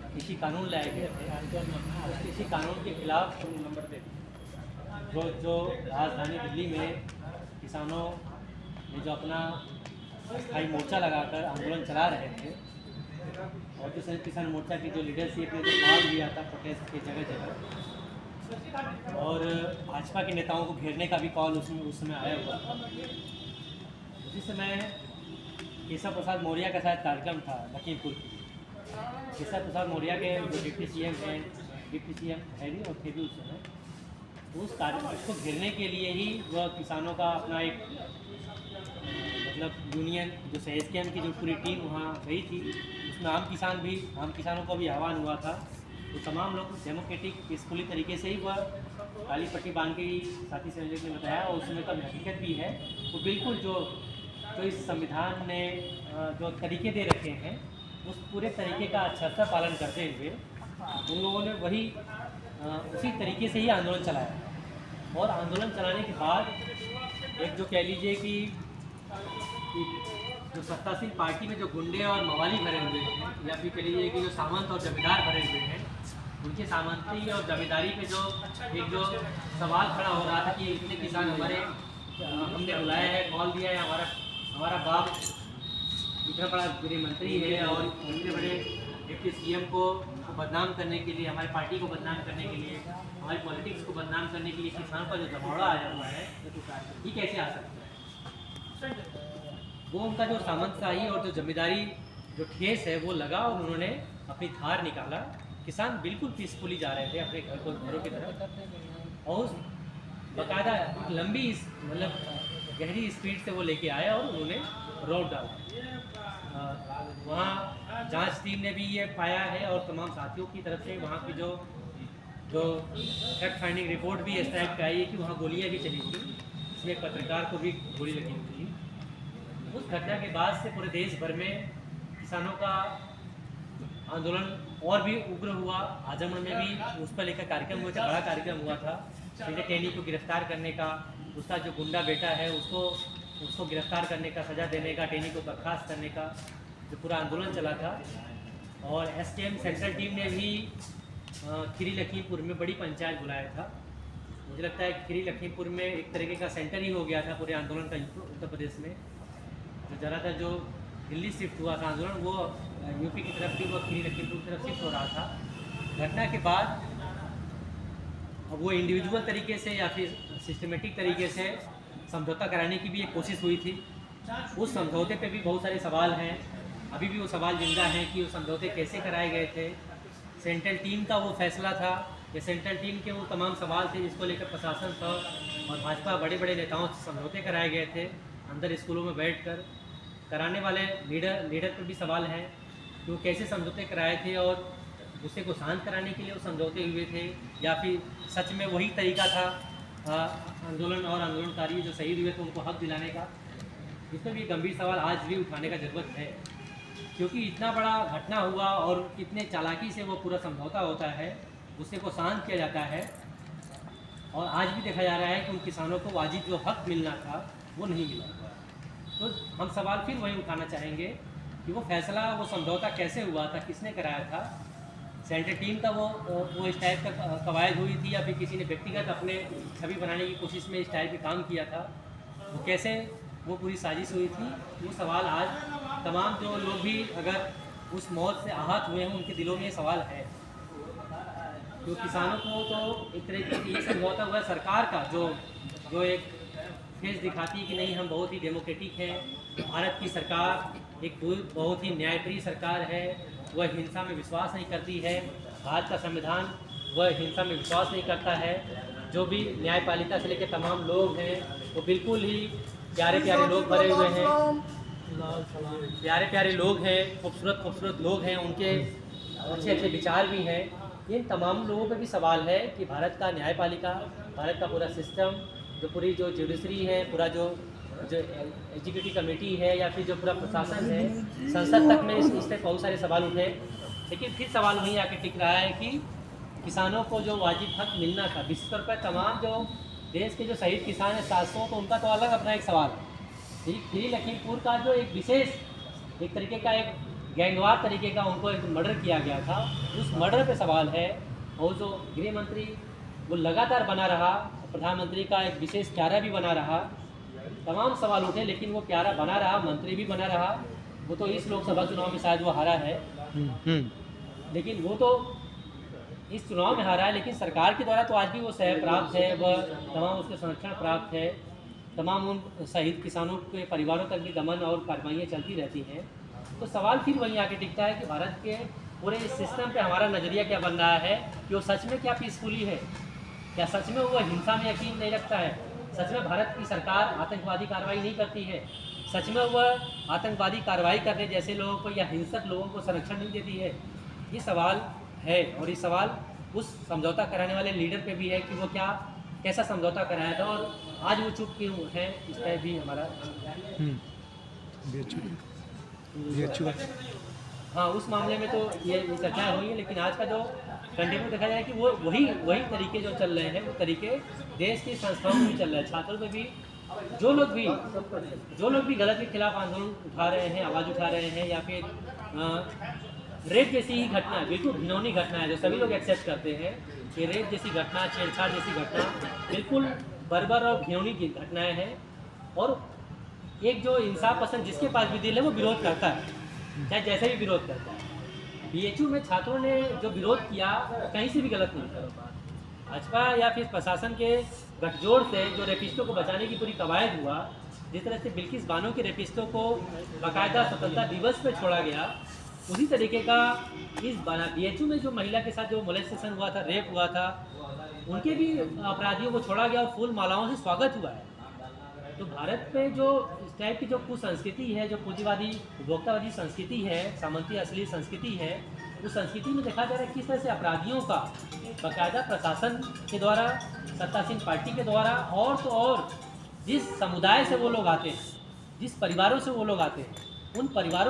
कृषि कानून लाए गए थे, उस कृषि कानून के खिलाफ जो राजधानी दिल्ली में किसानों ने जो अपना स्थायी मोर्चा लगाकर आंदोलन चला रहे थे, और जो संयुक्त किसान मोर्चा की जो लीडरशिप ने जो भाग लिया था प्रोटेस्ट की जगह जगह, और भाजपा के नेताओं को घेरने का भी कॉल उसमें उस समय आया हुआ था। उसी समय केशव प्रसाद मौर्य का शायद कार्यक्रम था लखीमपुर की। केशव प्रसाद मौर्य के जो डिप्टी सीएम है भी और थे भी उस समय, उस कार्यक्रम को घेरने के लिए ही वह किसानों का अपना एक मतलब यूनियन जो SKM की जो पूरी टीम वहाँ गई थी, उसमें आम किसानों को भी आह्वान हुआ था। तो तमाम लोग डेमोक्रेटिक पीसफुली तरीके से ही वह काली पट्टी बांध के ही साथी संयोजक ने बताया, और उसमें कभी हकीकत भी है। तो बिल्कुल जो इस संविधान ने जो तरीके दे रखे हैं, उस पूरे तरीके का अच्छा सा पालन करते हुए उन लोगों ने उसी तरीके से ही आंदोलन चलाया। और आंदोलन चलाने के बाद एक जो कह लीजिए कि जो सत्तासीन पार्टी में जो गुंडे और मवाली भरे हुए हैं, या फिर कह लीजिए कि जो सामंत और जमींदार भरे हुए हैं, उनके सामंती और जमींदारी पे जो सवाल खड़ा हो रहा था कि इतने किसान हमने बुलाया है, कॉल दिया है, हमारा बाप इतना बड़ा गृह मंत्री है और इतने बड़े डिप्टी सीएम को बदनाम करने के लिए, हमारी पार्टी को बदनाम करने के लिए, हमारी पॉलिटिक्स को बदनाम करने के लिए किसानों का जो जमावड़ा आया हुआ है, ये कैसे आ सकता है। वो उनका जो सामंतशाही और जो जमींदारी जो ठेस है वो लगा, और उन्होंने अपनी धार निकाला। किसान बिल्कुल पीसफुली जा रहे थे अपने घरों की तरफ, और बाकायदा लंबी मतलब गहरी स्पीड से वो लेके आए और उन्होंने रोड डाला। वहाँ जांच टीम ने भी ये पाया है, और तमाम साथियों की तरफ से वहाँ की जो फैक्ट फाइंडिंग रिपोर्ट भी इस टाइप का आई है कि वहाँ गोलियाँ भी चली थी, इसमें एक पत्रकार को भी गोली लगी हुई थी। उस घटना के बाद से पूरे देश भर में किसानों का आंदोलन और भी उग्र हुआ। आजमगढ़ में भी उस पर लेकर कार्यक्रम हुआ था, बड़ा कार्यक्रम हुआ था। संजय टेनी को गिरफ्तार करने का, उसका जो गुंडा बेटा है उसको गिरफ्तार करने का, सज़ा देने का, टेनी को बर्खास्त करने का जो पूरा आंदोलन चला था। और SKM सेंट्रल टीम ने भी खीरी लखीमपुर में बड़ी पंचायत बुलाया था। मुझे लगता है खीरी लखीमपुर में एक तरीके का सेंटर ही हो गया था पूरे आंदोलन का उत्तर प्रदेश में। जो ज़्यादातर जो दिल्ली शिफ्ट हुआ था आंदोलन, वो यूपी की तरफ भी, वो खीरी लखीमपुर की तरफ शिफ्ट हो रहा था। घटना के बाद अब वो इंडिविजुअल तरीके से या फिर सिस्टमेटिक तरीके से समझौता कराने की भी एक कोशिश हुई थी। उस समझौते पे भी बहुत सारे सवाल हैं, अभी भी वो सवाल जिंदा हैं कि वो समझौते कैसे कराए गए थे, सेंट्रल टीम का वो फैसला था या सेंट्रल टीम के वो तमाम सवाल थे जिसको लेकर प्रशासन था और भाजपा बड़े बड़े नेताओं से समझौते कराए गए थे अंदर स्कूलों में बैठकर। कराने वाले लीडर पर भी सवाल हैं कि वो कैसे समझौते कराए थे और गुस्से को शांत कराने के लिए वो समझौते हुए थे, या फिर सच में वही तरीका था आंदोलन और आंदोलनकारी जो शहीद हुए थे उनको हक दिलाने का। इस पर भी गंभीर सवाल आज भी उठाने का ज़रूरत है, क्योंकि इतना बड़ा घटना हुआ और कितने चालाकी से वो पूरा समझौता होता है, गुस्से को शांत किया जाता है, और आज भी देखा जा रहा है कि उन किसानों को वाजिब जो हक मिलना था वो नहीं मिला हुआ। तो हम सवाल फिर वही उठाना चाहेंगे कि वो फैसला, वो समझौता कैसे हुआ था, किसने कराया था। सेंट्रल टीम का वो इस टाइप का कवायद हुई थी या फिर किसी ने व्यक्तिगत अपने छवि बनाने की कोशिश में इस टाइप के काम किया था, वो कैसे वो पूरी साजिश हुई थी। वो सवाल आज तमाम जो लोग भी अगर उस मौत से आहत हुए हैं उनके दिलों में ये सवाल है। तो किसानों को तो एक तरीके से ये समझौता हुआ सरकार का जो एक फेस दिखाती है कि नहीं हम बहुत ही डेमोक्रेटिक हैं, भारत की सरकार एक बहुत ही न्यायप्रिय सरकार है, वह हिंसा में विश्वास नहीं करती है, भारत का संविधान वह हिंसा में विश्वास नहीं करता है। जो भी न्यायपालिका से लेकर तमाम लोग हैं वो बिल्कुल ही प्यारे प्यारे लोग भरे हुए हैं, प्यारे प्यारे लोग हैं, खूबसूरत खूबसूरत लोग हैं, उनके अच्छे अच्छे विचार भी हैं। इन तमाम लोगों पे भी सवाल है कि भारत का न्यायपालिका, भारत का पूरा सिस्टम, जो पूरी जो जुडिशरी है, पूरा जो एग्जीक्यूटिव कमेटी है या फिर जो पूरा प्रशासन है, संसद तक में इस पर बहुत सारे सवाल उठे। लेकिन फिर सवाल वहीं आके टिक रहा है कि किसानों को जो वाजिब हक मिलना था, विशेष तौर पर तमाम जो देश के जो शहीद किसान हैं 700, तो उनका तो अलग अपना एक सवाल है। खीरी लखीमपुर का जो एक विशेष एक तरीके का एक गैंगवार तरीके का उनको एक मर्डर किया गया था, उस मर्डर पे सवाल है। और जो गृह मंत्री वो लगातार बना रहा, प्रधानमंत्री का एक विशेष प्यारा भी बना रहा, तमाम सवाल उठे लेकिन वो प्यारा बना रहा, मंत्री भी बना रहा। वो तो इस लोकसभा चुनाव में शायद वो हारा है, लेकिन वो तो इस चुनाव में हारा है, लेकिन सरकार के द्वारा तो आज भी वो सह प्राप्त है, वह तमाम उसके संरक्षण प्राप्त है, तमाम उन शहीद किसानों के परिवारों तक भी दमन और कार्रवाइयाँ चलती रहती हैं। तो सवाल फिर वहीं आके टिकता है कि भारत के पूरे इस सिस्टम पे हमारा नज़रिया क्या बन रहा है कि वो सच में क्या पीसफुली है, क्या सच में वो हिंसा में यकीन नहीं रखता है, सच में भारत की सरकार आतंकवादी कार्रवाई नहीं करती है, सच में वह आतंकवादी कार्रवाई करने जैसे लोगों को या हिंसक लोगों को संरक्षण नहीं देती है। ये सवाल है, और ये सवाल उस समझौता कराने वाले लीडर पे भी है कि वो कैसा समझौता कराया था और आज वो चुप क्यों है। इस पर भी हमारा हाँ, उस मामले में तो ये चर्चाएँ हुई है, लेकिन आज का जो कंटेंट देखा जाए कि वो वही तरीके जो चल रहे हैं, वो तरीके देश की संस्थाओं में भी चल रहे हैं। छात्रों में भी जो लोग भी गलत के खिलाफ आंदोलन उठा रहे हैं, आवाज़ उठा रहे हैं, या फिर रेप जैसी ही घटना, बिल्कुल घिनौनी घटना है जो सभी लोग एक्सेप्ट करते हैं कि रेप जैसी घटना, छेड़छाड़ जैसी घटना बिल्कुल बर्बर और घिनौनी की घटनाएँ हैं। और एक जो इंसाफ पसंद जिसके पास भी दिल है वो विरोध करता है, चाहे जैसे भी विरोध करता है। बीएचयू में छात्रों ने जो विरोध किया कहीं से भी गलत नहीं था। भाजपा या फिर प्रशासन के गठजोड़ से जो रेपिस्टों को बचाने की पूरी कवायद हुआ, जिस तरह से बिल्किस बानो के रेपिस्टों को बाकायदा स्वतंत्रता दिवस पे छोड़ा गया, उसी तरीके का इस बीएचयू में जो महिला के साथ जो मोलेस्टेशन हुआ था, रेप हुआ था, उनके भी अपराधियों को छोड़ा गया और फूल मालाओं से स्वागत हुआ है। तो भारत में जो इस टाइप की जो कुसंस्कृति है, जो पूंजीवादी उपभोक्तावादी संस्कृति है, सामंती असली संस्कृति है, उस संस्कृति में देखा जा रहा है किस तरह से अपराधियों का बाकायदा प्रशासन के द्वारा, सत्तासीन पार्टी के द्वारा, और तो और जिस समुदाय से वो लोग आते हैं, जिस परिवारों से वो लोग आते हैं, उन परिवारों